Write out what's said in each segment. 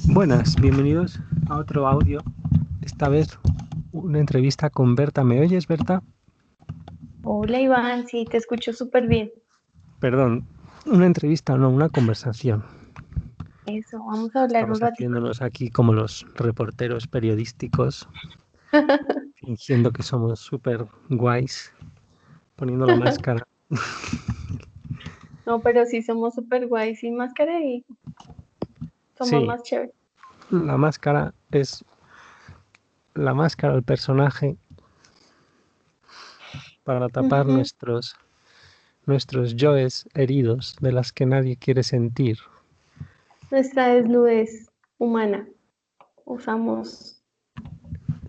Buenas, bienvenidos a otro audio. Esta vez una entrevista con Berta. ¿Me oyes, Berta? Hola Iván, sí, te escucho súper bien. Perdón, una entrevista, no, una conversación. Eso, vamos a hablar un Estamos ratico. haciéndonos aquí como los reporteros periodísticos, fingiendo que somos súper guays, poniendo la máscara. No, pero sí somos súper guay sin máscara y somos Sí, más chéveres. la máscara es la máscara del personaje para tapar Ujú. nuestros yoes heridos de las que nadie quiere sentir. Nuestra desnudez humana. Usamos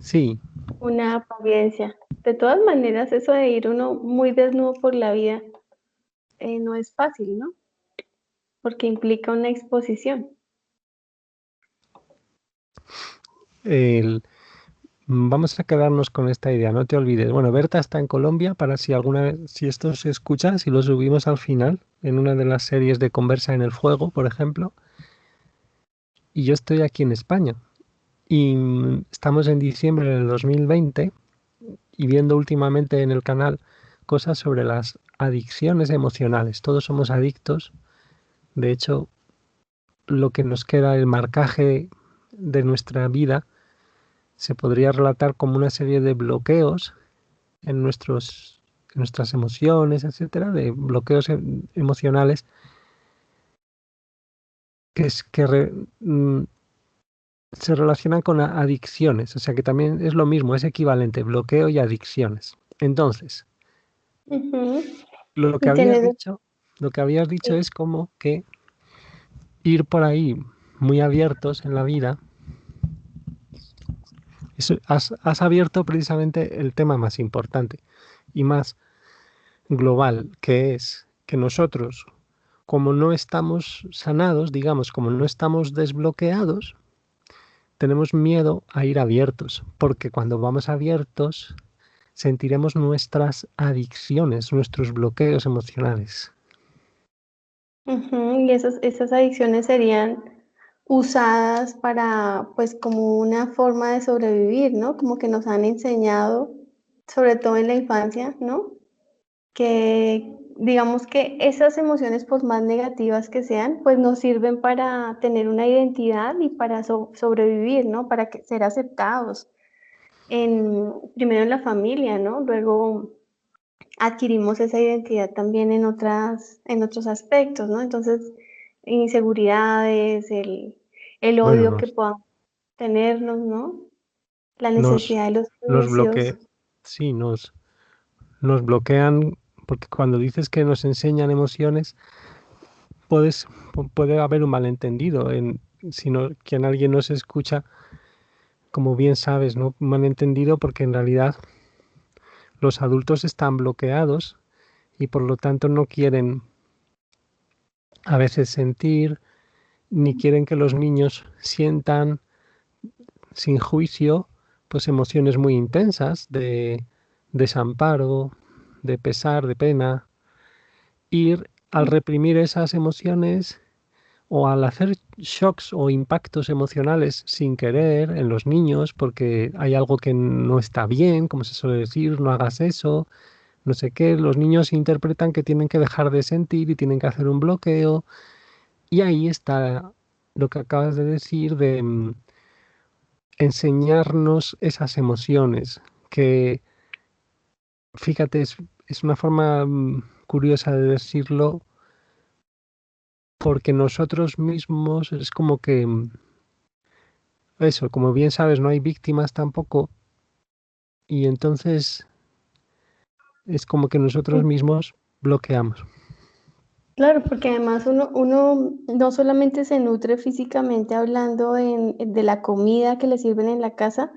Sí, una apariencia. De todas maneras, eso de ir uno muy desnudo por la vida no es fácil, ¿no? Porque implica una exposición. el, vamos a quedarnos con esta idea, no te olvides. Bueno, Berta está en Colombia para si alguna vez, si esto se escucha, si lo subimos al final, en una de las series de Conversa en el Fuego, por ejemplo, y yo estoy aquí en España. Y estamos en diciembre del 2020 y viendo últimamente en el canal cosas sobre las adicciones emocionales. Todos somos adictos. De hecho, lo que nos queda, el marcaje de nuestra vida, se podría relatar como una serie de bloqueos en nuestras emociones, etcétera, de bloqueos emocionales que, es, que re- mm, se relacionan con adicciones. O sea que también es lo mismo, es equivalente, bloqueo y adicciones. Entonces, Ujú. lo que Y habías tener, dicho, lo que habías dicho sí, es como que ir por ahí muy abiertos en la vida. Has abierto precisamente el tema más importante y más global, que es que nosotros, como no estamos sanados, digamos, como no estamos desbloqueados, tenemos miedo a ir abiertos, porque cuando vamos abiertos sentiremos nuestras adicciones, nuestros bloqueos emocionales. ujú. Y esas adicciones serían usadas para, pues, como una forma de sobrevivir, ¿no? Como que nos han enseñado, sobre todo en la infancia, ¿no? Que digamos que esas emociones, por más negativas que sean, pues nos sirven para tener una identidad y para sobrevivir, ¿no? Para ser aceptados primero en la familia, ¿no? Luego adquirimos esa identidad también en otros aspectos, ¿no? Entonces, inseguridades, el Bueno, odio que podamos tenernos, ¿no? La nos, necesidad de los nos juicios. bloquea, sí, nos bloquean, porque cuando dices que nos enseñan emociones, puede haber un malentendido en, si no, que alguien nos escucha, como bien sabes, ¿no? Un malentendido porque en realidad los adultos están bloqueados y por lo tanto no quieren a veces sentir, ni quieren que los niños sientan sin juicio, pues emociones muy intensas de desamparo, de pesar, de pena. Ir al reprimir esas emociones o al hacer shocks o impactos emocionales sin querer en los niños porque hay algo que no está bien, como se suele decir, no hagas eso, no sé qué, los niños interpretan que tienen que dejar de sentir y tienen que hacer un bloqueo. Y ahí está lo que acabas de decir de enseñarnos esas emociones, que fíjate, es una forma curiosa de decirlo, porque nosotros mismos es como que, eso, como bien sabes, no hay víctimas tampoco, y entonces es como que nosotros mismos bloqueamos. Claro, porque además uno no solamente se nutre físicamente hablando de la comida que le sirven en la casa,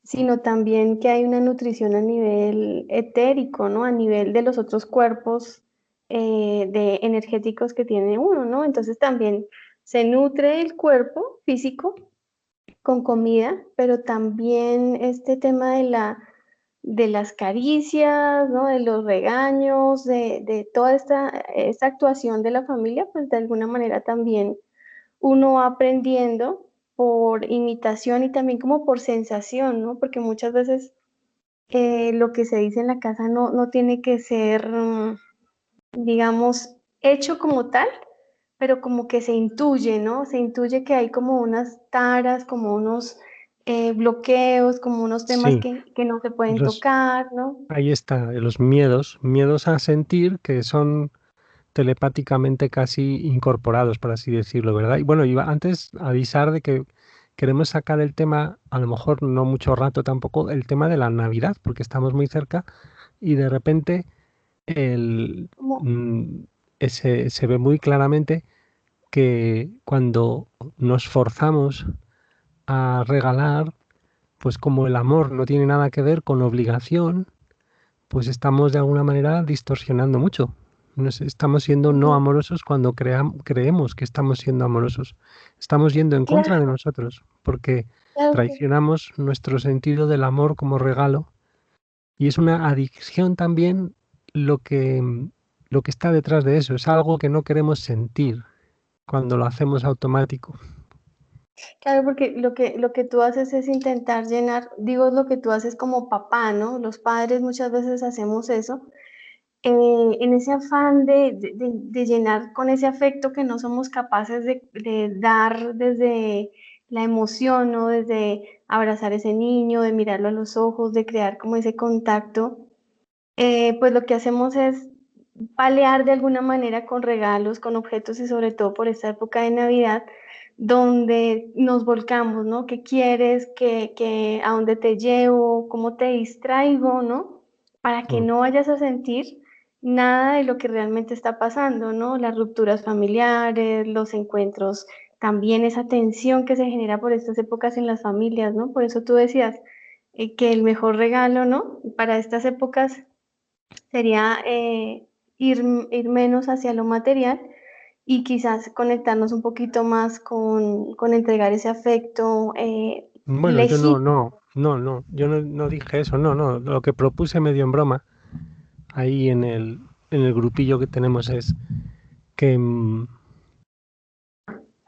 sino también que hay una nutrición a nivel etérico, ¿no? A nivel de los otros cuerpos de energéticos que tiene uno, ¿no? Entonces también se nutre el cuerpo físico con comida, pero también este tema de las caricias, ¿no? De los regaños, de toda esta actuación de la familia, pues de alguna manera también uno va aprendiendo por imitación y también como por sensación, ¿no? Porque muchas veces lo que se dice en la casa no tiene que ser, digamos, hecho como tal, pero como que se intuye, ¿no? Se intuye que hay como unas taras, como unos bloqueos, como unos temas Sí, que no se pueden los, tocar, ¿no? ahí está, los miedos, miedos a sentir que son telepáticamente casi incorporados, por así decirlo, ¿verdad? Y bueno, iba antes a avisar de que queremos sacar el tema, a lo mejor no mucho rato tampoco, el tema de la Navidad, porque estamos muy cerca y de repente el, Como, mm, se ve muy claramente que cuando nos forzamos a regalar, pues como el amor no tiene nada que ver con obligación, pues estamos de alguna manera distorsionando mucho. Estamos siendo no ujú, amorosos cuando creemos que estamos siendo amorosos. Estamos yendo en contra de claro, nosotros porque claro que traicionamos nuestro sentido del amor como regalo y es una adicción también lo que, lo que está detrás de eso. Es algo que no queremos sentir cuando lo hacemos automático. claro, porque lo que tú haces es intentar llenar, digo, lo que tú haces como papá, ¿no? Los padres muchas veces hacemos eso, en ese afán de llenar con ese afecto que no somos capaces de dar desde la emoción, ¿no? Desde abrazar a ese niño, de mirarlo a los ojos, de crear como ese contacto, pues lo que hacemos es palear de alguna manera con regalos, con objetos y sobre todo por esta época de Navidad, donde nos volcamos, ¿no? ¿Qué quieres? ¿A dónde te llevo? ¿Cómo te distraigo? ¿No? Para que Mm. no vayas a sentir nada de lo que realmente está pasando, ¿no? Las rupturas familiares, los encuentros, también esa tensión que se genera por estas épocas en las familias, ¿no? Por eso tú decías que el mejor regalo, ¿no? Para estas épocas sería ir menos hacia lo material y quizás conectarnos un poquito más con entregar ese afecto Bueno, yo no, legítimo. yo no dije eso, no. Lo que propuse medio en broma ahí en el grupillo que tenemos es que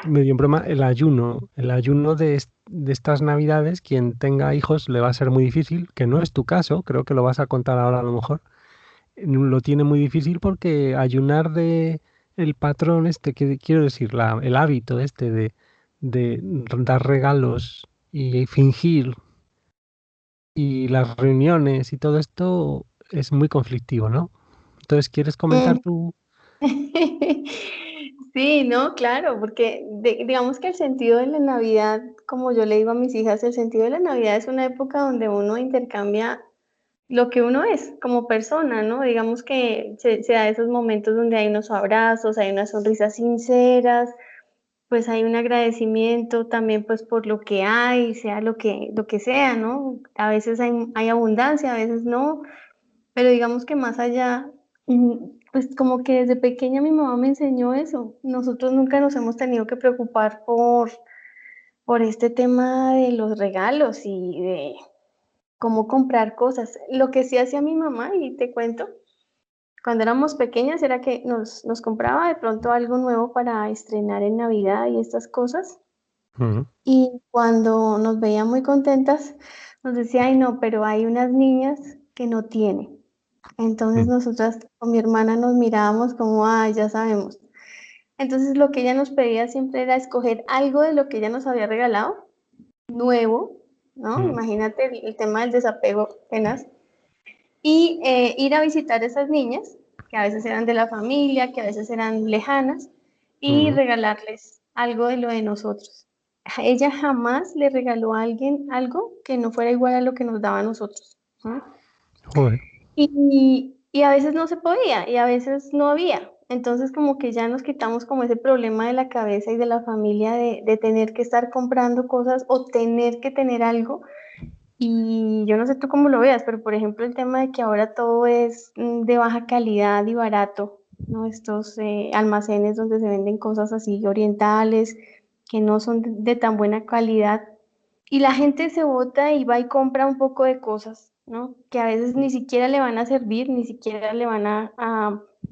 medio en broma el ayuno de estas Navidades, quien tenga hijos le va a ser muy difícil, que no es tu caso, creo que lo vas a contar ahora a lo mejor, lo tiene muy difícil porque ayunar de el patrón este, que quiero decir, el hábito este de dar regalos y fingir y las reuniones y todo esto es muy conflictivo, ¿no? Entonces, ¿quieres comentar Mm. tú? Sí, no, claro, porque digamos que el sentido de la Navidad, como yo le digo a mis hijas, el sentido de la Navidad es una época donde uno intercambia lo que uno es como persona, ¿no? Digamos que se da esos momentos donde hay unos abrazos, hay unas sonrisas sinceras, pues hay un agradecimiento también pues por lo que hay, sea lo que sea, ¿no? A veces hay abundancia, a veces no, pero digamos que más allá, pues como que desde pequeña mi mamá me enseñó eso. Nosotros nunca nos hemos tenido que preocupar por este tema de los regalos y de cómo comprar cosas. Lo que sí hacía mi mamá, y te cuento, cuando éramos pequeñas era que nos compraba de pronto algo nuevo para estrenar en Navidad y estas cosas. Ujú, Y cuando nos veía muy contentas, nos decía, ay no, pero hay unas niñas que no tienen. Entonces ujú, nosotras con mi hermana nos mirábamos como, ay, ya sabemos. Entonces lo que ella nos pedía siempre era escoger algo de lo que ella nos había regalado, nuevo, ¿no? ujú, Imagínate el tema del desapego apenas. Y ir a visitar a esas niñas, que a veces eran de la familia, que a veces eran lejanas, y ujú. regalarles algo de lo de nosotros. Ella jamás le regaló a alguien algo que no fuera igual a lo que nos daba a nosotros. ¿No? Joder. Y a veces no se podía y a veces no había. Entonces como que ya nos quitamos como ese problema de la cabeza y de la familia de tener que estar comprando cosas o tener que tener algo. Y yo no sé tú cómo lo veas, pero por ejemplo el tema de que ahora todo es de baja calidad y barato, ¿no? Estos almacenes donde se venden cosas así orientales que no son de tan buena calidad y la gente se bota y va y compra un poco de cosas, ¿no? Que a veces ni siquiera le van a servir, ni siquiera le van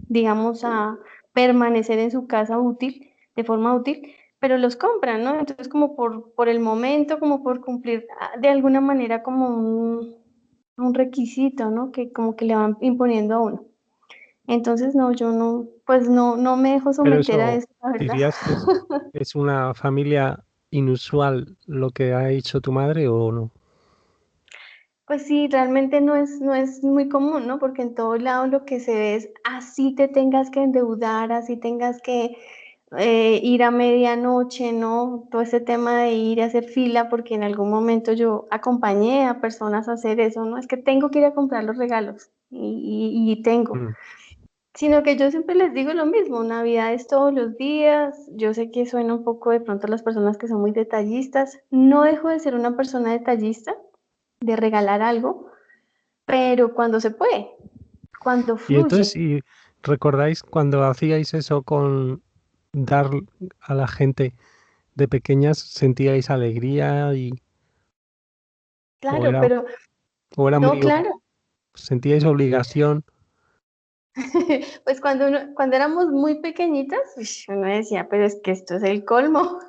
digamos, a permanecer en su casa útil, de forma útil, pero los compran, ¿no? Entonces como por el momento, como por cumplir de alguna manera como un requisito, ¿no? Que como que le van imponiendo a uno. Entonces no, yo no, pues no me dejo Pero someter a eso, eso, la verdad. ¿dirías que es una familia inusual lo que ha hecho tu madre o no? Pues sí, realmente no es muy común, ¿no? Porque en todos lados lo que se ve es así te tengas que endeudar, así tengas que ir a medianoche, ¿no? Todo ese tema de ir a hacer fila, porque en algún momento yo acompañé a personas a hacer eso, ¿no? Es que tengo que ir a comprar los regalos y tengo. Mm, Sino que yo siempre les digo lo mismo, Navidad es todos los días, yo sé que suena un poco de pronto a las personas que son muy detallistas, no dejo de ser una persona detallista, de regalar algo, pero cuando se puede, cuando Y entonces, fluye. ¿y recordáis cuando hacíais eso con dar a la gente de pequeñas, sentíais alegría o Claro, era, pero o era no, muy, claro. sentíais obligación? Pues cuando éramos muy pequeñitas, uno decía, pero es que esto es el colmo,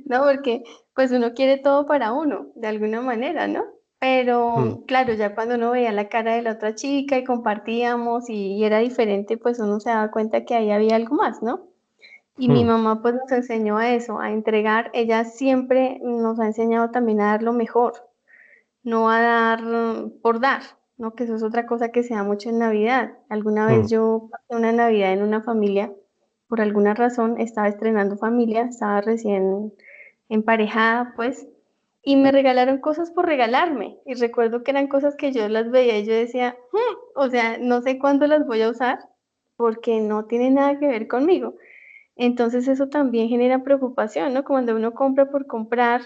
¿no? Porque pues uno quiere todo para uno, de alguna manera, ¿no? Mm, Pero claro, ya cuando uno veía la cara de la otra chica y compartíamos y era diferente, pues uno se daba cuenta que ahí había algo más, ¿no? Y mi mm, mamá pues nos enseñó a eso, a entregar. Ella siempre nos ha enseñado también a dar lo mejor, no a dar por dar, ¿no? Que eso es otra cosa que se da mucho en Navidad. Alguna mm, vez yo pasé una Navidad en una familia, por alguna razón estaba estrenando familia, estaba recién emparejada, pues, y me regalaron cosas por regalarme. Y recuerdo que eran cosas que yo las veía y yo decía, o sea, no sé cuándo las voy a usar porque no tiene nada que ver conmigo. Entonces eso también genera preocupación, ¿no? Cuando uno compra por comprar,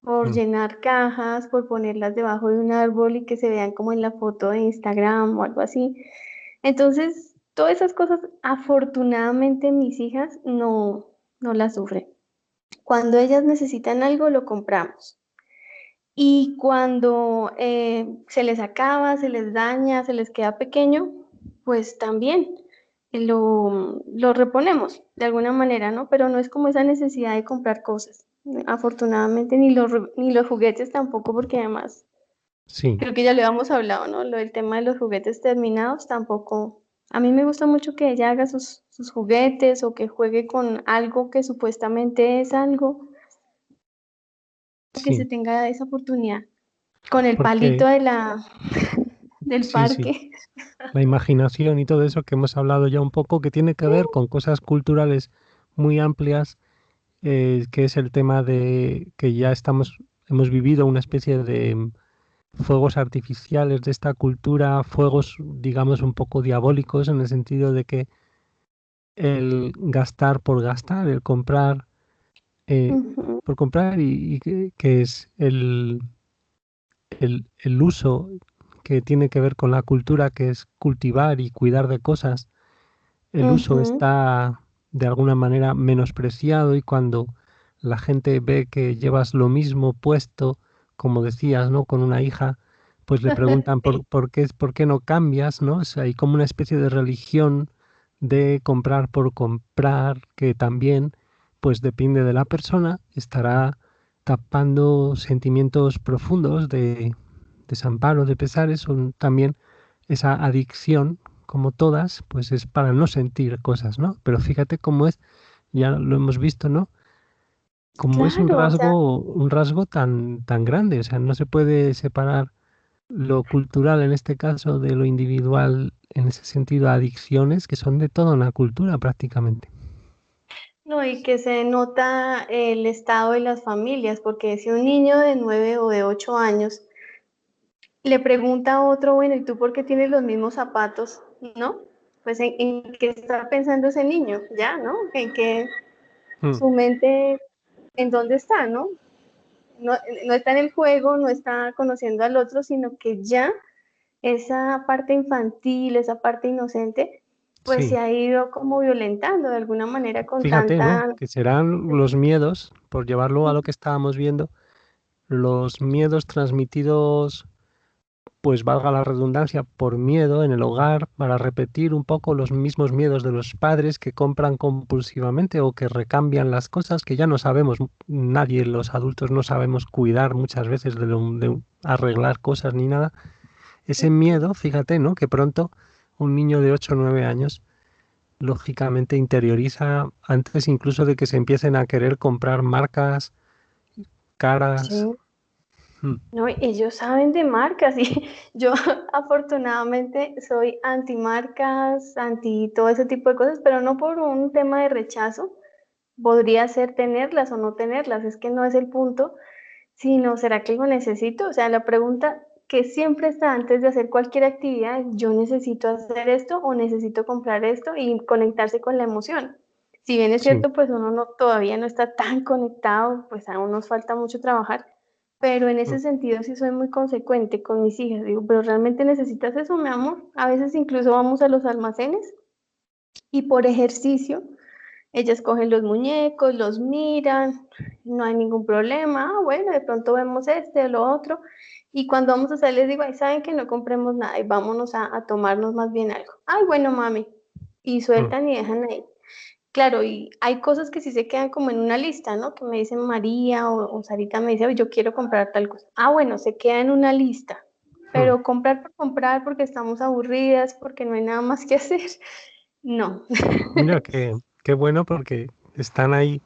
por mm. llenar cajas, por ponerlas debajo de un árbol y que se vean como en la foto de Instagram o algo así. Entonces, todas esas cosas, afortunadamente mis hijas no las sufren. Cuando ellas necesitan algo, lo compramos. Y cuando se les acaba, se les daña, se les queda pequeño, pues también lo reponemos de alguna manera, ¿no? Pero no es como esa necesidad de comprar cosas. Afortunadamente, ni los juguetes tampoco, porque además Sí, creo que ya lo habíamos hablado, ¿no? Lo del tema de los juguetes terminados tampoco. A mí me gusta mucho que ella haga sus juguetes o que juegue con algo que supuestamente es algo, que se sí, tenga esa oportunidad. Con el porque palito del sí, sí, parque. la imaginación y todo eso que hemos hablado ya un poco, que tiene que ver con cosas culturales muy amplias, que es el tema de que ya hemos vivido una especie de fuegos artificiales de esta cultura, fuegos, digamos, un poco diabólicos en el sentido de que el gastar por gastar, el comprar Ujú, por comprar y que es el uso que tiene que ver con la cultura, que es cultivar y cuidar de cosas, el uso ujú. está de alguna manera menospreciado y cuando la gente ve que llevas lo mismo puesto, como decías, ¿no? Con una hija, pues le preguntan Sí, por qué no cambias, ¿no? O sea, hay como una especie de religión de comprar por comprar que también, pues depende de la persona, estará tapando sentimientos profundos de desamparo, de pesares, son también esa adicción como todas, pues es para no sentir cosas, ¿no? Pero fíjate cómo es, ya lo hemos visto, ¿no? Como es claro, o sea, un rasgo tan, tan grande, o sea, no se puede separar lo cultural en este caso de lo individual, en ese sentido, adicciones que son de toda una cultura prácticamente. no, y que se nota el estado de las familias, porque si un niño de 9 o de 8 años le pregunta a otro, bueno, ¿y tú por qué tienes los mismos zapatos? ¿No? Pues en qué está pensando ese niño, ya, ¿no? En que Mm, su mente, ¿en dónde está, no? No, no está en el juego, no está conociendo al otro, sino que ya esa parte infantil, esa parte inocente, pues se sí, ha ido como violentando de alguna manera con fíjate, ¿no? tanta... Que serán los miedos, por llevarlo a lo que estábamos viendo, los miedos transmitidos pues valga la redundancia, por miedo en el hogar, para repetir un poco los mismos miedos de los padres que compran compulsivamente o que recambian las cosas, que ya no sabemos, nadie, los adultos no sabemos cuidar muchas veces de arreglar cosas ni nada. Ese miedo, fíjate, ¿no? Que pronto un niño de 8 o 9 años lógicamente interioriza antes incluso de que se empiecen a querer comprar marcas caras. Sí. Mm, No, ellos saben de marcas y yo afortunadamente soy anti marcas, anti todo ese tipo de cosas, pero no por un tema de rechazo. Podría ser tenerlas o no tenerlas, es que no es el punto, sino ¿será que lo necesito? O sea, la pregunta que siempre está antes de hacer cualquier actividad es, ¿yo necesito hacer esto o necesito comprar esto? Y conectarse con la emoción. Si bien es sí, cierto, pues uno no, todavía no está tan conectado, pues aún nos falta mucho trabajar, pero en mm, ese sentido sí soy muy consecuente con mis hijas. Digo, pero ¿realmente necesitas eso, mi amor? A veces incluso vamos a los almacenes y por ejercicio ellas cogen los muñecos, los miran, no hay ningún problema. Ah, bueno, de pronto vemos este o lo otro. Y cuando vamos a salir, les digo, ay, saben que no compremos nada y vámonos a tomarnos más bien algo. Ay, bueno, mami. Y mm. sueltan y dejan ahí. Claro, y hay cosas que sí se quedan como en una lista, ¿no? Que me dicen María o Sarita me dice, "Oye, yo quiero comprar tal cosa". Ah, bueno, se queda en una lista. Mm. Pero comprar por comprar porque estamos aburridas, porque no hay nada más que hacer, no. Mira que qué bueno porque están ahí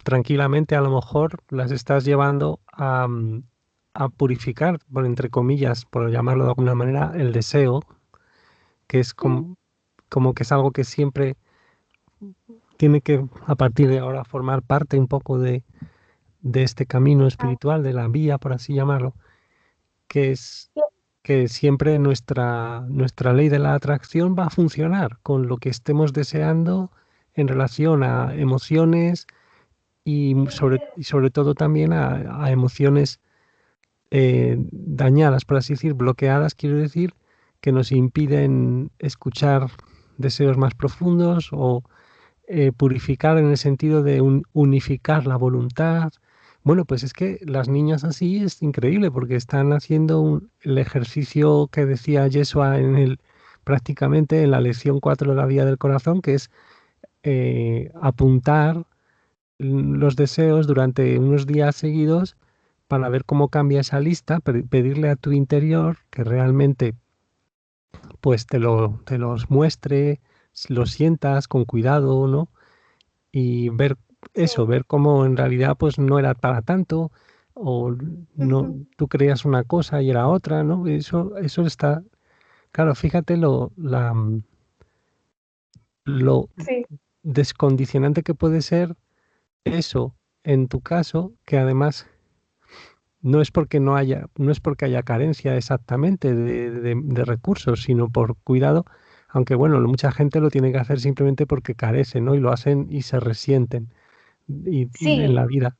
tranquilamente, a lo mejor las estás llevando a purificar, por entre comillas, por llamarlo de alguna manera, el deseo, que es como que es algo que siempre tiene que, a partir de ahora, formar parte un poco de este camino espiritual, de la vía, por así llamarlo, que es que siempre nuestra ley de la atracción va a funcionar con lo que estemos deseando en relación a emociones y sobre todo también a emociones dañadas, por así decir, bloqueadas, quiero decir, que nos impiden escuchar deseos más profundos o purificar en el sentido de unificar la voluntad. Bueno, pues es que las niñas así es increíble porque están haciendo el ejercicio que decía Yeshua prácticamente en la lección 4 de la Vía del Corazón, que es apuntar los deseos durante unos días seguidos para ver cómo cambia esa lista, pedirle a tu interior que realmente pues te los muestre, los sientas con cuidado, ¿no? Y ver eso, ver cómo en realidad pues no era para tanto o no Ujú. tú creías una cosa y era otra, ¿no? Eso está, claro, fíjate lo Sí. descondicionante que puede ser eso en tu caso, que además no es porque haya carencia exactamente de recursos, sino por cuidado, aunque bueno, mucha gente lo tiene que hacer simplemente porque carece, ¿no? Y lo hacen y se resienten en Sí, la vida.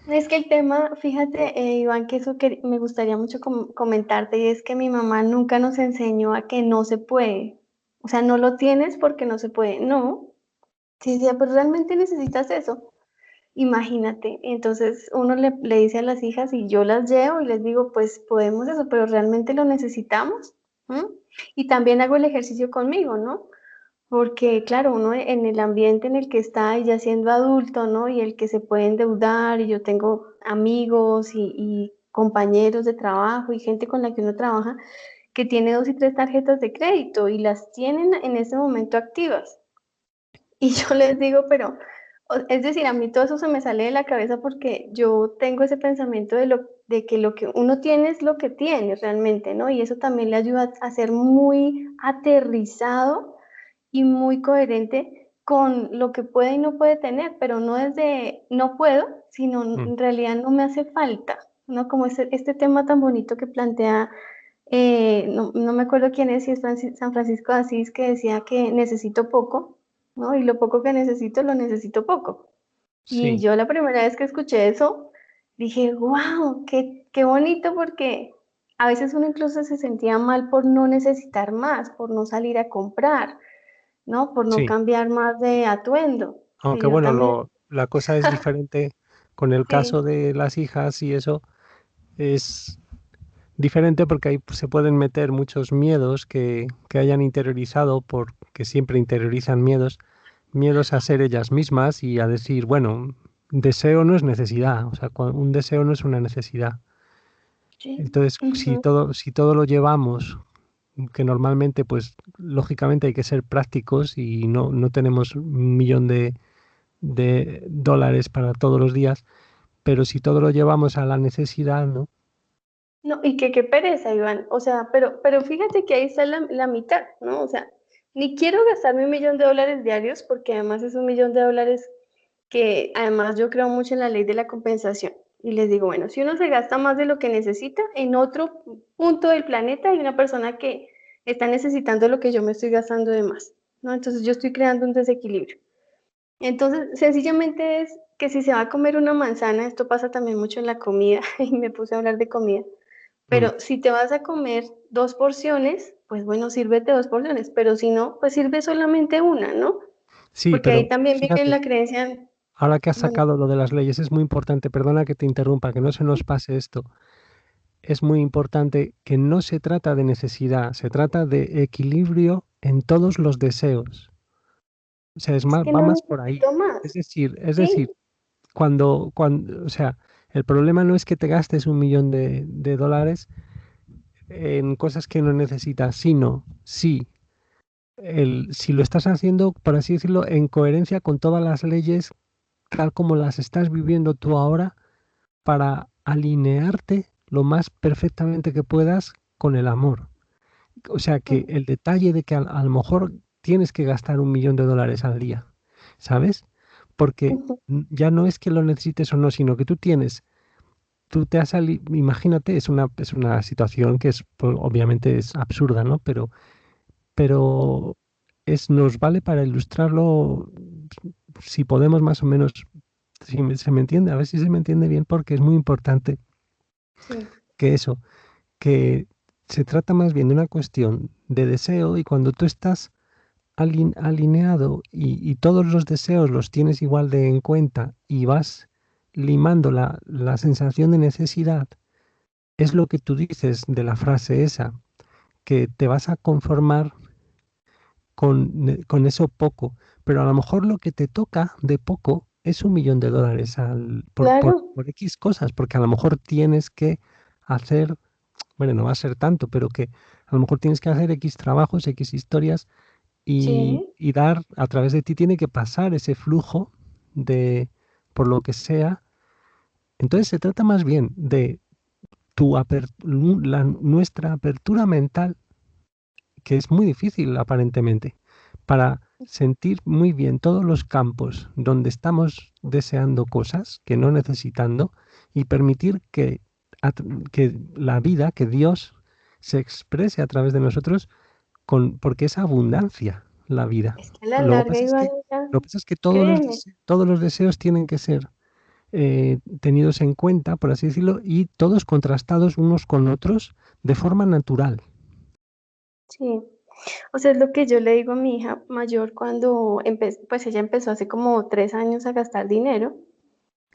es que el tema, fíjate, Iván, que eso que me gustaría mucho comentarte, y es que mi mamá nunca nos enseñó a que no se puede. O sea, no lo tienes porque no se puede. No, sí decía, pero realmente necesitas eso. Imagínate. Entonces uno le dice a las hijas y yo las llevo y les digo, pues podemos eso, pero realmente lo necesitamos. ¿Mm? Y también hago el ejercicio conmigo, ¿no? Porque, claro, uno en el ambiente en el que está y ya siendo adulto, ¿no? Y el que se puede endeudar, y yo tengo amigos y compañeros de trabajo y gente con la que uno trabaja que tiene 2 y 3 tarjetas de crédito y las tienen en ese momento activas. Y yo les digo, pero, es decir, a mí todo eso se me sale de la cabeza porque yo tengo ese pensamiento de que lo que uno tiene es lo que tiene realmente, ¿no? Y eso también le ayuda a ser muy aterrizado y muy coherente con lo que puede y no puede tener, pero no desde no puedo, sino Mm. en realidad no me hace falta, ¿no? Como este tema tan bonito que plantea, no me acuerdo quién es, si es San Francisco de Asís, que decía que necesito poco, ¿no? Y lo poco que necesito, lo necesito poco. Y Sí, yo la primera vez que escuché eso, dije, wow, qué bonito porque a veces uno incluso se sentía mal por no necesitar más, por no salir a comprar, ¿no? Por no sí. cambiar más de atuendo. Y Aunque yo bueno, también, la cosa es diferente con el caso sí, de las hijas y eso es, diferente porque ahí se pueden meter muchos miedos que hayan interiorizado, porque siempre interiorizan miedos a ser ellas mismas y a decir, bueno, deseo no es necesidad, o sea, un deseo no es una necesidad. Sí. Entonces, Ujú. si todo lo llevamos, que normalmente, pues, lógicamente hay que ser prácticos y no tenemos 1 millón de dólares para todos los días, pero si todo lo llevamos a la necesidad, ¿no? No, y que qué pereza, Iván. O sea, pero fíjate que ahí está la mitad, ¿no? O sea, ni quiero gastarme 1 millón de dólares diarios porque además es 1 millón de dólares que además yo creo mucho en la ley de la compensación. Y les digo, bueno, si uno se gasta más de lo que necesita, en otro punto del planeta hay una persona que está necesitando lo que yo me estoy gastando de más, ¿no? Entonces yo estoy creando un desequilibrio. Entonces, sencillamente es que si se va a comer una manzana, esto pasa también mucho en la comida, y me puse a hablar de comida, Mm. pero si te vas a comer 2 porciones, pues bueno, sírvete 2 porciones, pero si no, pues sirve solamente una, ¿no? Sí, Porque ahí pero también viene fíjate, la creencia, ahora que has bueno, sacado lo de las leyes, es muy importante, perdona que te interrumpa, que no se nos pase esto. Es muy importante que no se trata de necesidad, se trata de equilibrio en todos los deseos. O sea, es que va no más por ahí. necesito más, Es decir, ¿sí? o sea, el problema no es que te gastes 1 millón de dólares en cosas que no necesitas, sino si lo estás haciendo, por así decirlo, en coherencia con todas las leyes tal como las estás viviendo tú ahora, para alinearte lo más perfectamente que puedas con el amor. O sea, que Ujú, el detalle de que a lo mejor tienes que gastar 1 millón de dólares al día, ¿sabes? Porque ujú, ya no es que lo necesites o no, sino que tú te has imagínate, es una situación que es, pues, obviamente es absurda, ¿no? Pero nos vale para ilustrarlo, si podemos más o menos, si se me entiende, a ver si se me entiende bien, porque es muy importante sí, que eso, que se trata más bien de una cuestión de deseo y cuando tú estás alineado y todos los deseos los tienes igual de en cuenta y vas limando la sensación de necesidad, es lo que tú dices de la frase esa, que te vas a conformar con eso poco, pero a lo mejor lo que te toca de poco es 1 millón de dólares claro, por X cosas, porque a lo mejor tienes que hacer, bueno, no va a ser tanto, pero que a lo mejor tienes que hacer X trabajos, X historias sí, y dar, a través de ti tiene que pasar ese flujo de, por lo que sea. Entonces se trata más bien de nuestra apertura mental, que es muy difícil aparentemente, para sentir muy bien todos los campos donde estamos deseando cosas que no necesitando y permitir que la vida, que Dios se exprese a través de nosotros porque es abundancia la vida. es que a la Lo que larga, pasa es Iván, que, ya, lo que pasa es que créeme. todos los deseos tienen que ser tenidos en cuenta, por así decirlo, y todos contrastados unos con otros de forma natural. Sí, o sea, es lo que yo le digo a mi hija mayor cuando pues ella empezó hace como 3 años a gastar dinero,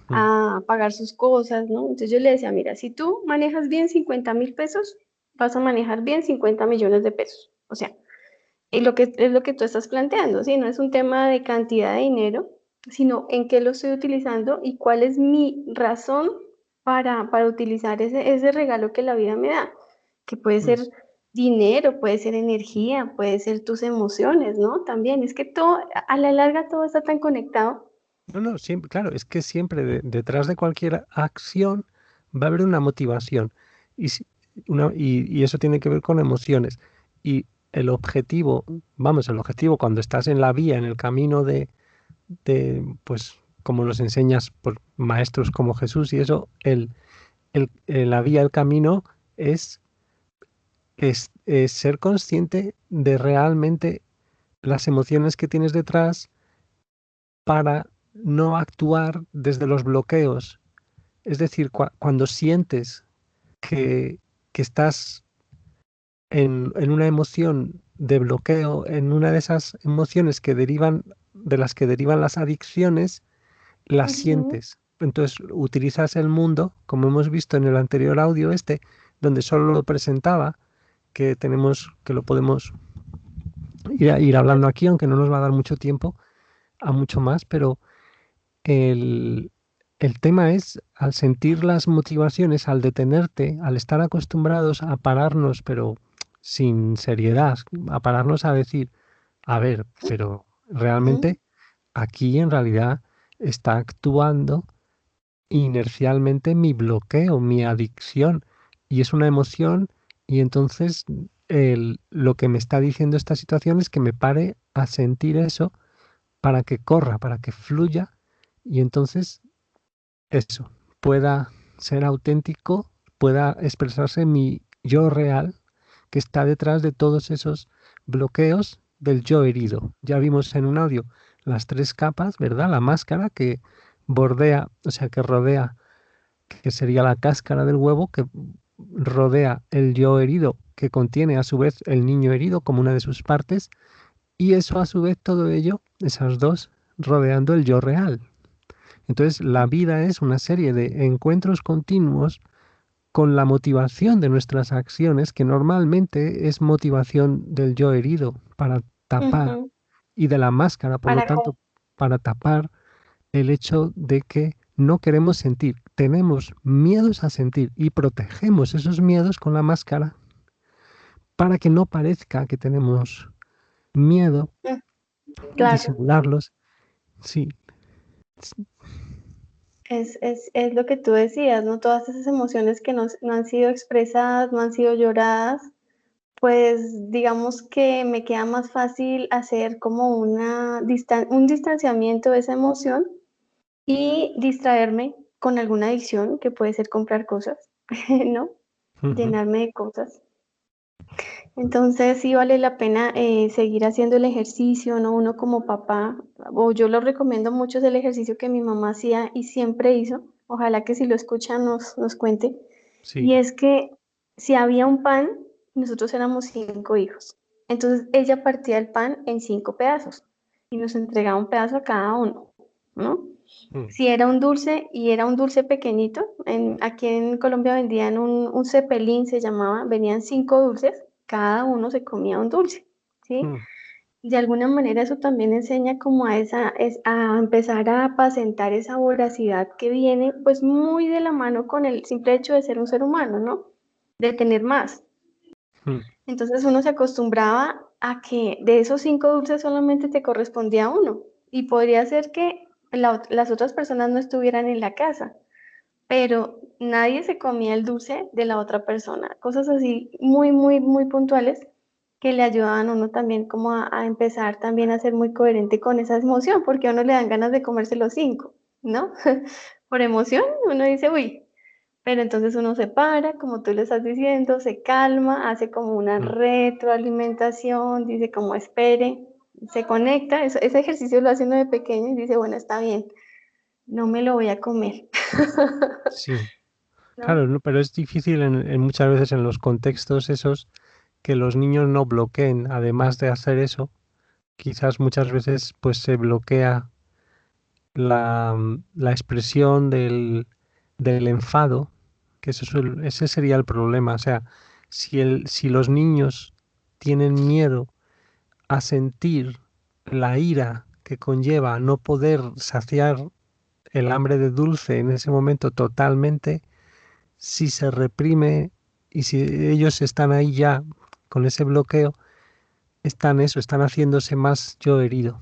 Mm. a pagar sus cosas, ¿no? Entonces yo le decía, mira, si tú manejas bien 50.000 pesos, vas a manejar bien 50 millones de pesos. O sea, y lo que es lo que tú estás planteando, ¿sí? No es un tema de cantidad de dinero, sino en qué lo estoy utilizando y cuál es mi razón para utilizar ese regalo que la vida me da, que puede Mm. ser dinero, puede ser energía, puede ser tus emociones, ¿no? También es que todo, a la larga todo está tan conectado. No, no, siempre, claro, es que siempre detrás de cualquier acción va a haber una motivación y, y eso tiene que ver con emociones. Y el objetivo, vamos, el objetivo cuando estás en la vía, en el camino pues, como nos enseñas por maestros como Jesús y eso, la vía, el camino es ser consciente de realmente las emociones que tienes detrás para no actuar desde los bloqueos. Es decir, cuando sientes que, que estás en una emoción de bloqueo, en una de esas emociones de las que derivan las adicciones, las Ujú, sientes. Entonces utilizas el mundo, como hemos visto en el anterior audio este, donde solo lo presentaba, que lo podemos ir hablando aquí, aunque no nos va a dar mucho tiempo a mucho más, pero el, el tema es, al sentir las motivaciones, al detenerte, al estar acostumbrados a pararnos, pero sin seriedad, a pararnos a decir, a ver, pero Ujú. realmente aquí en realidad está actuando inercialmente mi bloqueo, mi adicción, y es una emoción, y entonces lo que me está diciendo esta situación es que me pare a sentir eso para que corra, para que fluya, y entonces eso pueda ser auténtico, pueda expresarse mi yo real que está detrás de todos esos bloqueos del yo herido. Ya vimos en un audio las tres capas, ¿verdad? La máscara que bordea, o sea, que rodea, que sería la cáscara del huevo, que rodea el yo herido, que contiene a su vez el niño herido como una de sus partes, y eso a su vez todo ello, esas dos, rodeando el yo real. Entonces la vida es una serie de encuentros continuos con la motivación de nuestras acciones, que normalmente es motivación del yo herido para tapar, Ujú. y de la máscara, por lo Para tanto, para tapar el hecho de que no queremos sentir, tenemos miedos a sentir y protegemos esos miedos con la máscara para que no parezca que tenemos miedo, Mm, claro, disimularlos. Sí, es lo que tú decías, ¿no? Todas esas emociones que no han sido expresadas, no han sido lloradas, pues digamos que me queda más fácil hacer como un distanciamiento de esa emoción y distraerme con alguna adicción, que puede ser comprar cosas, ¿no? ujú, Llenarme de cosas. Entonces sí vale la pena seguir haciendo el ejercicio, ¿no? Uno como papá, o yo lo recomiendo mucho, es el ejercicio que mi mamá hacía y siempre hizo. Ojalá que si lo escucha nos cuente. sí, Y es que si había un pan, nosotros éramos 5 hijos. Entonces ella partía el pan en 5 pedazos y nos entregaba un pedazo a cada uno, ¿no? mm, Si era un dulce y era un dulce pequeñito, aquí en Colombia vendían un cepelín, se llamaba, venían 5 dulces, cada uno se comía un dulce, ¿sí? mm, De alguna manera eso también enseña como a empezar a apacentar esa voracidad que viene pues muy de la mano con el simple hecho de ser un ser humano, ¿no? De tener más. mm, Entonces uno se acostumbraba a que de esos 5 dulces solamente te correspondía uno y podría ser que las otras personas no estuvieran en la casa, pero nadie se comía el dulce de la otra persona. Cosas así muy, muy, muy puntuales que le ayudaban a uno también como a empezar también a ser muy coherente con esa emoción, porque a uno le dan ganas de comerse los 5, ¿no? Por emoción, uno dice, uy, pero entonces uno se para, como tú le estás diciendo, se calma, hace como una mm. retroalimentación, dice como espere, se conecta, ese ejercicio lo hace uno de pequeño y dice, bueno, está bien, no me lo voy a comer, Sí. ¿no? Claro, no, pero es difícil muchas veces en los contextos esos que los niños no bloqueen, además de hacer eso, quizás muchas veces pues se bloquea la expresión del enfado, que ese sería el problema. O sea, si los niños tienen miedo a sentir la ira que conlleva no poder saciar el hambre de dulce en ese momento totalmente, si se reprime y si ellos están ahí ya con ese bloqueo, están haciéndose más yo herido.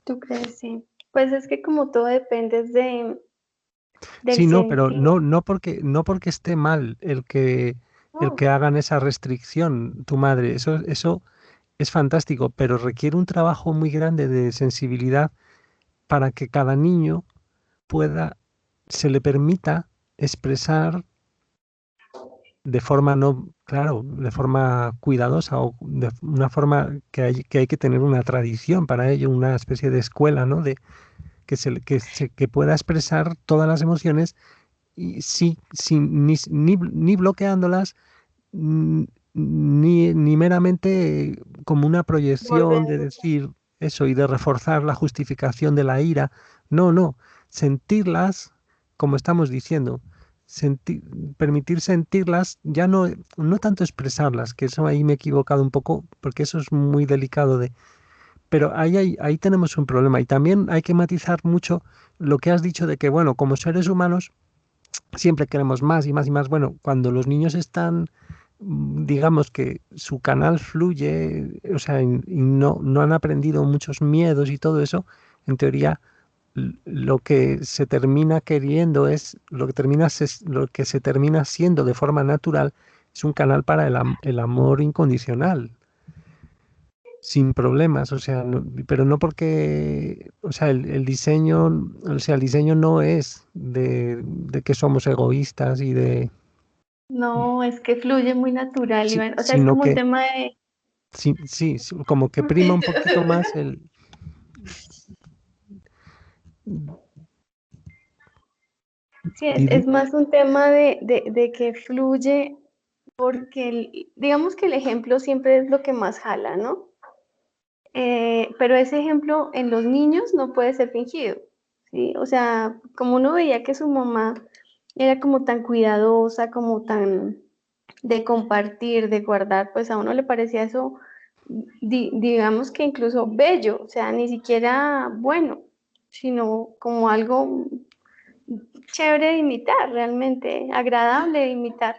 ¿Tú crees? Sí. Pues es que como todo depende del Sí, no, pero sentir. no porque esté mal el No, que hagan esa restricción, tu madre, eso es fantástico, pero requiere un trabajo muy grande de sensibilidad para que cada niño pueda, se le permita expresar de forma no, claro, de forma cuidadosa o de una forma que hay que tener una tradición para ello, una especie de escuela, ¿no? De que pueda expresar todas las emociones y sí, sin, ni bloqueándolas, mm, ni meramente como una proyección de volviendo. decir eso y de reforzar la justificación de la ira. No, no, sentirlas como estamos diciendo, permitir sentirlas, ya no tanto expresarlas, que eso ahí me he equivocado un poco, porque eso es muy delicado de... Pero ahí tenemos un problema y también hay que matizar mucho lo que has dicho de que, bueno, como seres humanos siempre queremos más y más y más. Bueno, cuando los niños están, digamos que su canal fluye, o sea, y no han aprendido muchos miedos y todo eso, en teoría lo que se termina queriendo es, lo que se termina siendo de forma natural, es un canal para el amor incondicional, sin problemas, o sea, pero no porque, o sea, el diseño, o sea, el diseño no es de que somos egoístas y de, No, es que fluye muy natural, Iván. O sea, es sino como un que, tema de... sí, como que prima un poquito más el... Sí, Didi. es más un tema de que fluye porque digamos que el ejemplo siempre es lo que más jala, ¿no? Pero ese ejemplo en los niños no puede ser fingido, ¿sí? O sea, como uno veía que su mamá era como tan cuidadosa, como tan de compartir, de guardar, pues a uno le parecía eso, digamos que incluso bello, o sea, ni siquiera bueno, sino como algo chévere de imitar, realmente agradable de imitar,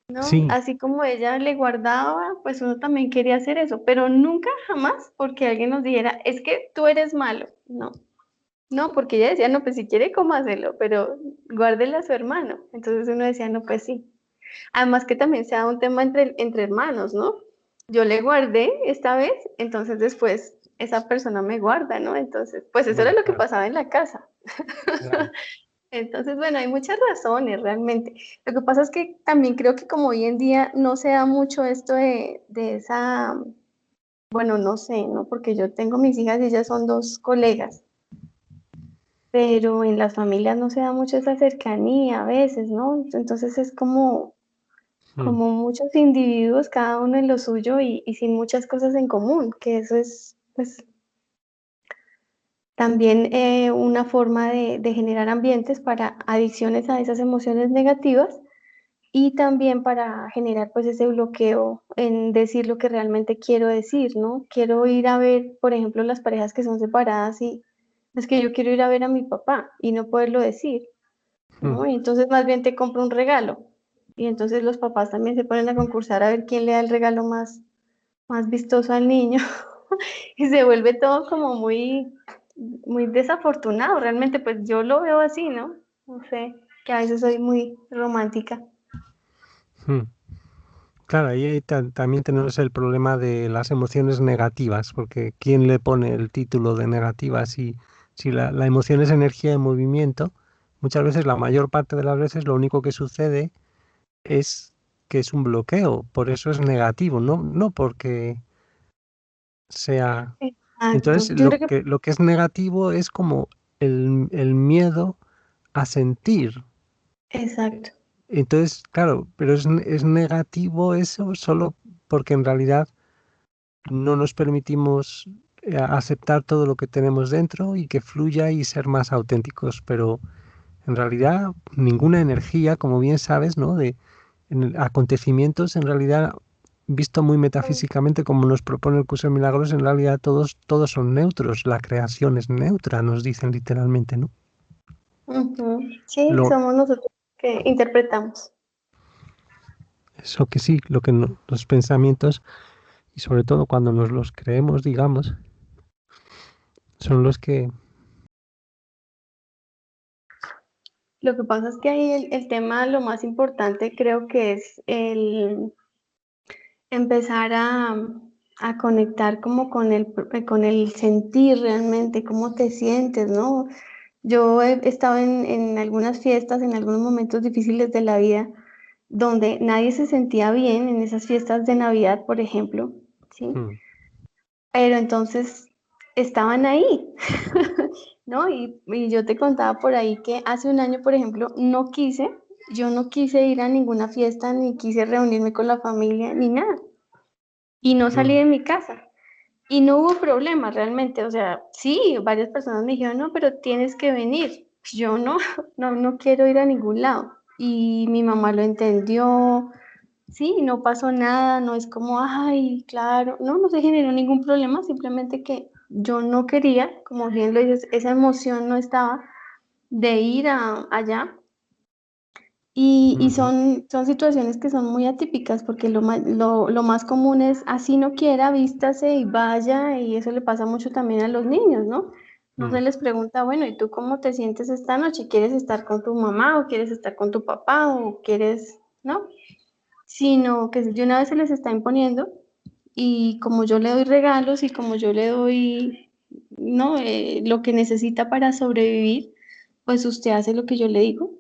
¿no? Sí, Así como ella le guardaba, pues uno también quería hacer eso, pero nunca jamás porque alguien nos dijera, es que tú eres malo, no. No, porque ella decía, no, pues si quiere, ¿cómo hacerlo? Pero guárdele a su hermano. Entonces uno decía, no, pues sí. Además que también se da un tema entre hermanos, ¿no? Yo le guardé esta vez, entonces después esa persona me guarda, ¿no? Entonces, pues eso era bueno, lo que claro, pasaba en la casa. claro. Entonces, bueno, hay muchas razones realmente. Lo que pasa es que también creo que como hoy en día no se da mucho esto de esa, bueno, no sé, ¿no? Porque yo tengo mis hijas y ellas son dos colegas, pero en las familias no se da mucho esa cercanía a veces, ¿no? Entonces es Mm. como muchos individuos, cada uno en lo suyo y sin muchas cosas en común, que eso es, pues, también una forma de generar ambientes para adicciones a esas emociones negativas y también para generar pues ese bloqueo en decir lo que realmente quiero decir, ¿no? Quiero ir a ver, por ejemplo, las parejas que son separadas y es que yo quiero ir a ver a mi papá y no poderlo decir, Mm. ¿no? Y entonces más bien te compro un regalo. Y entonces los papás también se ponen a concursar a ver quién le da el regalo más vistoso al niño. Y se vuelve todo como muy desafortunado. Realmente, pues yo lo veo así, ¿no? No sé, que a veces soy muy romántica. Mm. Claro, ahí también tenemos el problema de las emociones negativas, porque ¿quién le pone el título de negativa? Si la emoción es energía de movimiento, muchas veces, la mayor parte de las veces, lo único que sucede es que es un bloqueo, por eso es negativo, no porque sea... Exacto. Entonces, Yo creo que, lo que es negativo es como el miedo a sentir. exacto. Entonces, claro, pero es negativo eso solo porque en realidad no nos permitimos aceptar todo lo que tenemos dentro y que fluya y ser más auténticos, pero en realidad ninguna energía, como bien sabes, ¿no? Acontecimientos, en realidad, visto muy metafísicamente, como nos propone el curso de milagros, en realidad todos son neutros, la creación es neutra, nos dicen literalmente, ¿no? Ujú. Sí, Lo, somos nosotros que interpretamos. eso que sí, los pensamientos, y sobre todo cuando nos los creemos, digamos, son los que... Lo que pasa es que ahí el tema, lo más importante creo que es el empezar a conectar como con el sentir realmente, cómo te sientes, ¿no? Yo he estado en algunas fiestas, en algunos momentos difíciles de la vida, donde nadie se sentía bien en esas fiestas de Navidad, por ejemplo, ¿sí? Mm. Pero entonces estaban ahí, ¿no? Y yo te contaba por ahí que hace un año, por ejemplo, yo no quise ir a ninguna fiesta, ni quise reunirme con la familia, ni nada. Y no salí Mm. de mi casa. Y no hubo problema realmente, o sea, sí, varias personas me dijeron, no, pero tienes que venir. Yo no, no quiero ir a ningún lado. y mi mamá lo entendió, sí, no pasó nada, no es como, ay, claro, no, no se generó ningún problema, simplemente que yo no quería, como bien lo dices, esa emoción no estaba de ir allá. Y Ujú, son situaciones que son muy atípicas porque lo más común es así no quiera, vístase y vaya, y eso le pasa mucho también a los niños, ¿no? No mm. se les pregunta, bueno, ¿y tú cómo te sientes esta noche? ¿Quieres estar con tu mamá o quieres estar con tu papá o quieres, no? Sino que de una vez se les está imponiendo y como yo le doy regalos y como yo le doy, ¿no? Lo que necesita para sobrevivir, pues usted hace lo que yo le digo.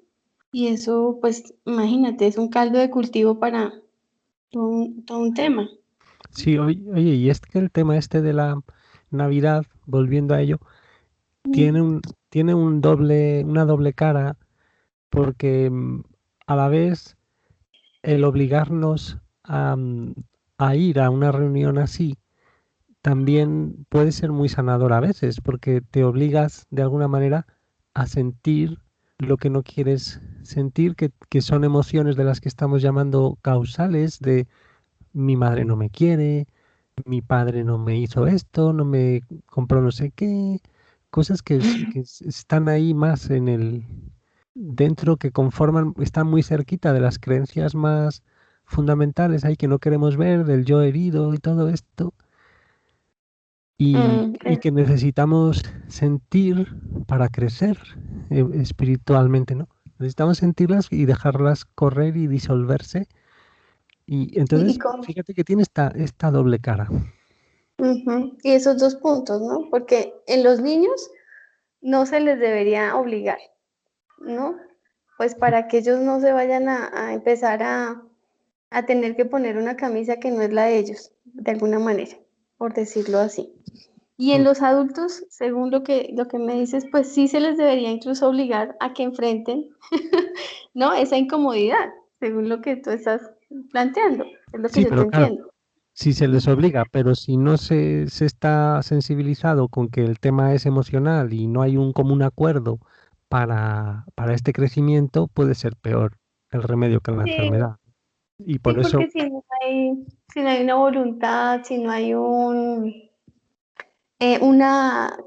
Y eso, pues, imagínate, es un caldo de cultivo para todo un tema. Sí, oye, y es que el tema este de la Navidad, volviendo a ello, tiene Mm, una doble cara, porque a la vez el obligarnos a ir a una reunión así también puede ser muy sanador a veces, porque te obligas de alguna manera a sentir lo que no quieres sentir, que son emociones de las que estamos llamando causales, de mi madre no me quiere, mi padre no me hizo esto, no me compró no sé qué, cosas están ahí más en el dentro, que conforman, están muy cerquita de las creencias más fundamentales ahí que no queremos ver, del yo herido y todo esto, mm, y que necesitamos sentir para crecer espiritualmente, ¿no? Necesitamos sentirlas y dejarlas correr y disolverse. Y y entonces, fíjate que tiene esta doble cara. ujú, y esos dos puntos, ¿no? Porque en los niños no se les debería obligar, ¿no? Pues para que ellos no se vayan a empezar a tener que poner una camisa que no es la de ellos, de alguna manera, por decirlo así. Y en Mm. los adultos, según lo que me dices, pues sí se les debería incluso obligar a que enfrenten, ¿no? Esa incomodidad, según lo que tú estás planteando, es lo que Sí, yo te pero claro, entiendo. si se les obliga, pero si no se está sensibilizado con que el tema es emocional y no hay un común acuerdo para este crecimiento, puede ser peor el remedio que la Sí, enfermedad. Y sí, por eso, porque si no hay una voluntad, si no hay una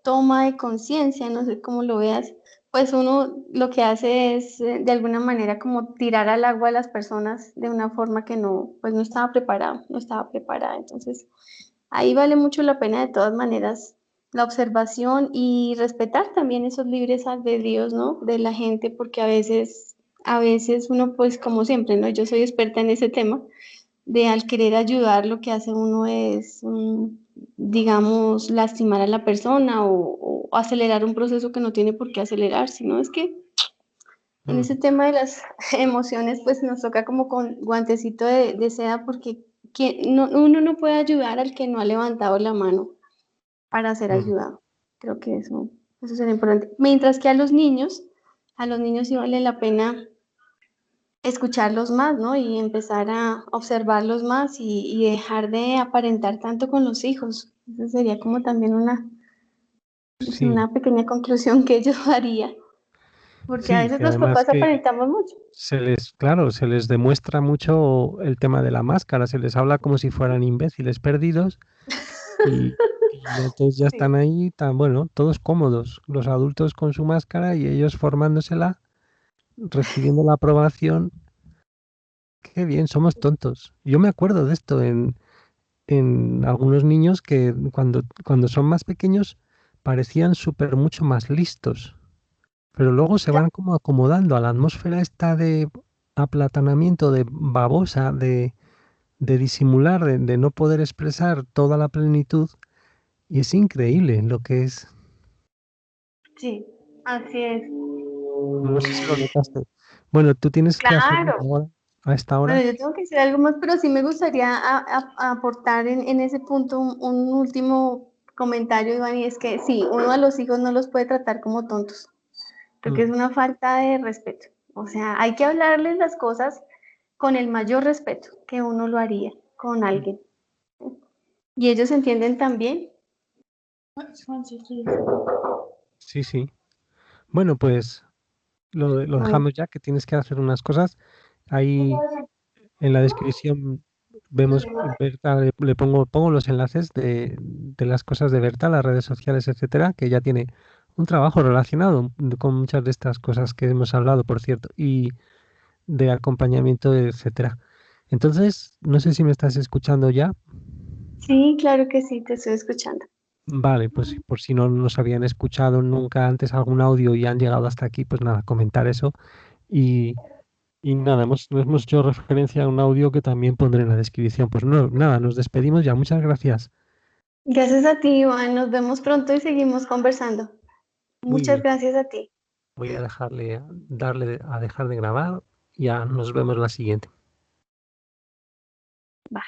toma de conciencia, no sé cómo lo veas, pues uno lo que hace es de alguna manera como tirar al agua a las personas de una forma que no, pues no estaba preparado, no estaba preparada. Entonces, ahí vale mucho la pena de todas maneras la observación y respetar también esos libres albedríos, ¿no? De la gente, porque a veces uno, pues como siempre, ¿no? Yo soy experta en ese tema, de al querer ayudar lo que hace uno es, digamos, lastimar a la persona o acelerar un proceso que no tiene por qué acelerar, sino es que en mm, ese tema de las emociones, pues nos toca como con guantecito de seda porque uno no puede ayudar al que no ha levantado la mano para ser mm, ayudado. Creo que eso sería importante. Mientras que a los niños sí vale la pena escucharlos más, ¿no? Y empezar a observarlos más y dejar de aparentar tanto con los hijos. Esa sería como también pues, sí, una pequeña conclusión que yo haría, porque a sí, veces que los además papás que aparentamos mucho. claro, se les demuestra mucho el tema de la máscara, se les habla como si fueran imbéciles perdidos y, y entonces ya Sí. están ahí, tan bueno, todos cómodos, los adultos con su máscara y ellos formándosela, recibiendo la aprobación. Qué bien, somos tontos. Yo me acuerdo de esto en algunos niños que cuando son más pequeños parecían súper mucho más listos, pero luego se van como acomodando a la atmósfera esta de aplatanamiento, de babosa, de disimular, de no poder expresar toda la plenitud, y es increíble lo que es. Sí, así es. No sé si lo notaste. Bueno, tú tienes que hacer Claro. ahora, a esta Bueno, hora. yo tengo que decir algo más, pero sí me gustaría aportar en ese punto un último comentario, Iván, y es que sí, uno a los hijos no los puede tratar como tontos. Creo que es Mm, una falta de respeto. O sea, hay que hablarles las cosas con el mayor respeto que uno lo haría con mm. alguien. Y ellos entienden también. Sí, sí. Bueno, pues lo Bueno, dejamos ya, que tienes que hacer unas cosas. Ahí en la descripción vemos, Berta, pongo los enlaces de las cosas de Berta, las redes sociales, etcétera, que ya tiene un trabajo relacionado con muchas de estas cosas que hemos hablado, por cierto, y de acompañamiento, etcétera. Entonces, no sé si me estás escuchando ya. sí, claro que sí, te estoy escuchando. Vale, pues por si no nos habían escuchado nunca antes algún audio y han llegado hasta aquí, pues nada, comentar eso. Y, y nada, hemos hecho referencia a un audio que también pondré en la descripción. Pues no, nada, nos despedimos ya. Muchas gracias. Gracias a ti, Iván. Nos vemos pronto y seguimos conversando. Muy Muchas bien. gracias a ti. Voy a darle a dejar de grabar y ya nos vemos la siguiente. Bye.